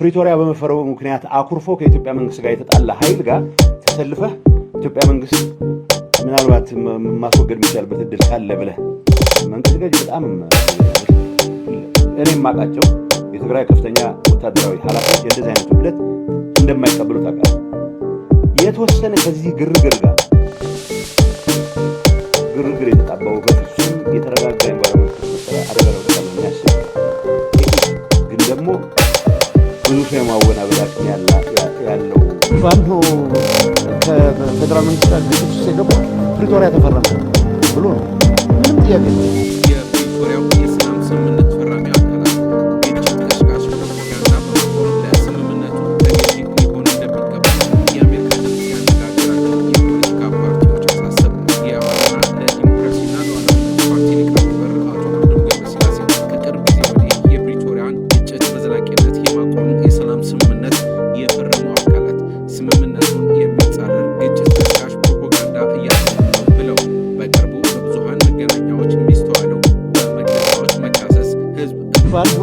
ፕሪቶሪያ በመፈረሙ ምክንያት አኩርፎ ከኢትዮጵያ መንግስት ጋር የተጣላ ኃይል ጋር ተሰልፈህ ኢትዮጵያ መንግስት ምናልባት ማስወገድ የሚቻልበት እድል ካለ ብለህ መንቀጥቀጥ በጣም እኔም ማቃቸው የትግራይ ከፍተኛ ወታደራዊ ኃላፊዎች እንደዚህ አይነት ብለት እንደማይቀበሉ ታውቃለህ። የተወሰነ ከዚህ ግርግር የተጣባው በፍጹም የተረጋጋ ኢንቫይሮንመንት ተፈጠረ አደረገው የሚያስብ ግን ደግሞ ብዙ ሰው የማወናበድ አቅም ያለው ፋኖ ከፌደራል መንግስት ጋር ግጭት ውስጥ የገባው ፕሪቶሪያ ተፈረመ ብሎ ነው። ምንም ጥያቄ ነው። የፕሪቶሪያው የሰላም ስምምነት ፈራሚ አካላት ግጭት ቀስቃሽ ፕሮፓጋንዳ በመሆን ለስምምነቱ ተገዢ ሊሆኑ እንደሚገባ የአሜሪካ ድምፅ ያነጋገራቸው የፖለቲካ ፓርቲዎች አሳሰቡ። የአማራ ለዲሞክራሲና ለሉዓላዊነት ፓርቲ ሊቀመንበር አቶ አምዶም ገብረስላሴ ከቅርብ ጊዜ ወዲህ የፕሪቶሪያን ግጭት በዘላቂነት የማቆም የሰላም ስምምነት የፈረሙ አካላት ስምምነቱን የሚጻረር ግጭት ቀስቃሽ ፕሮፓጋንዳ እያደረጉ ነው ብለው በቅርቡ በብዙሃን መገናኛዎች የሚስተዋለው በመግለጫዎች መካሰስ ህዝብ ፋኖ